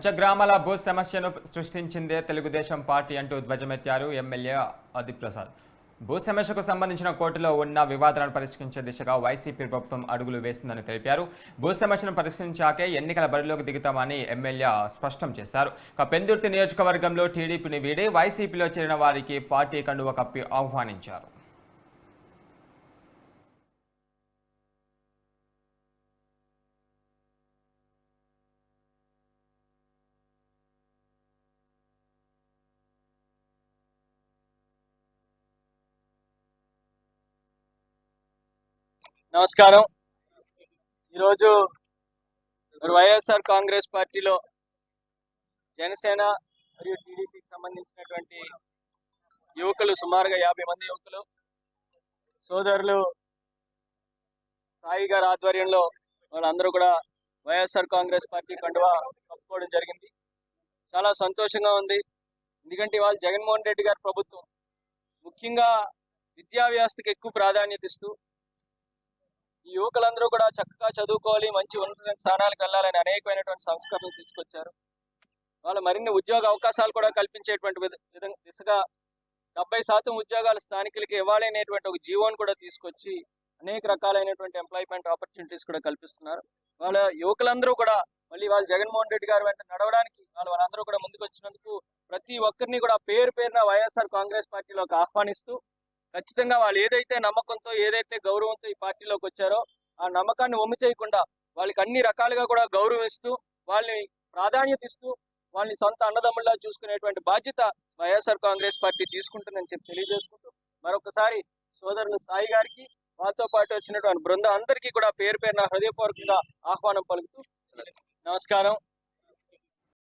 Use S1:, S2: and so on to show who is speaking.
S1: పంచగ్రామాల భూ సమస్యను సృష్టించిందే తెలుగుదేశం పార్టీ అంటూ ధ్వజమెత్తారు ఎమ్మెల్యే ఆదిప్రసాద్. భూ సమస్యకు సంబంధించిన కోర్టులో ఉన్న వివాదాలను పరిష్కరించే దిశగా వైసీపీ ప్రభుత్వం అడుగులు వేస్తుందని తెలిపారు. భూ సమస్యను పరిష్కరించాకే ఎన్నికల బరిలోకి దిగుతామని ఎమ్మెల్యే స్పష్టం చేశారు. పెందుర్తి నియోజకవర్గంలో టీడీపీని వీడి వైసీపీలో చేరిన వారికి పార్టీ కండువ కప్పి ఆహ్వానించారు.
S2: నమస్కారం. ఈరోజు వైఎస్ఆర్ కాంగ్రెస్ పార్టీలో జనసేన మరియు టీడీపీకి సంబంధించినటువంటి యువకులు సుమారుగా 50 మంది యువకులు సోదరులు సాయి గారి ఆధ్వర్యంలో వాళ్ళందరూ కూడా వైఎస్ఆర్ కాంగ్రెస్ పార్టీ కండువా కప్పుకోవడం జరిగింది. చాలా సంతోషంగా ఉంది. ఎందుకంటే వాళ్ళు జగన్మోహన్ రెడ్డి గారి ప్రభుత్వం ముఖ్యంగా విద్యా వ్యవస్థకి ఎక్కువ ప్రాధాన్యత ఇస్తూ ఈ యువకులందరూ కూడా చక్కగా చదువుకోవాలి, మంచి ఉన్నత స్థానాలకు వెళ్ళాలని అనేకమైనటువంటి సంస్కరణలు తీసుకొచ్చారు. వాళ్ళ మరిన్ని ఉద్యోగ అవకాశాలు కూడా కల్పించేటువంటి దిశగా 70% ఉద్యోగాలు స్థానికులకి ఇవ్వాలి అనేటువంటి ఒక జీవోను కూడా తీసుకొచ్చి అనేక రకాలైనటువంటి ఎంప్లాయ్మెంట్ ఆపర్చునిటీస్ కూడా కల్పిస్తున్నారు. వాళ్ళ యువకులందరూ కూడా మళ్ళీ వాళ్ళు జగన్మోహన్ రెడ్డి గారి వెంట నడవడానికి వాళ్ళందరూ కూడా ముందుకు వచ్చినందుకు ప్రతి ఒక్కరిని కూడా పేరు పేరున వైఎస్ఆర్ కాంగ్రెస్ పార్టీలోకి ఆహ్వానిస్తూ ఖచ్చితంగా వాళ్ళు ఏదైతే నమ్మకంతో ఏదైతే గౌరవంతో ఈ పార్టీలోకి వచ్చారో ఆ నమ్మకాన్ని వమ్ము చేయకుండా వాళ్ళకి అన్ని రకాలుగా కూడా గౌరవిస్తూ వాళ్ళని ప్రాధాన్యత ఇస్తూ వాళ్ళని సొంత అన్నదమ్ముల్లా చూసుకునేటువంటి బాధ్యత వైఎస్ఆర్ కాంగ్రెస్ పార్టీ తీసుకుంటుందని చెప్పి తెలియజేసుకుంటూ మరొకసారి సోదరులు సాయి గారికి వాళ్ళతో పాటు వచ్చినటువంటి బృందం అందరికీ కూడా పేరు పేరున హృదయపూర్వకంగా ఆహ్వానం పలుకుతూ నమస్కారం.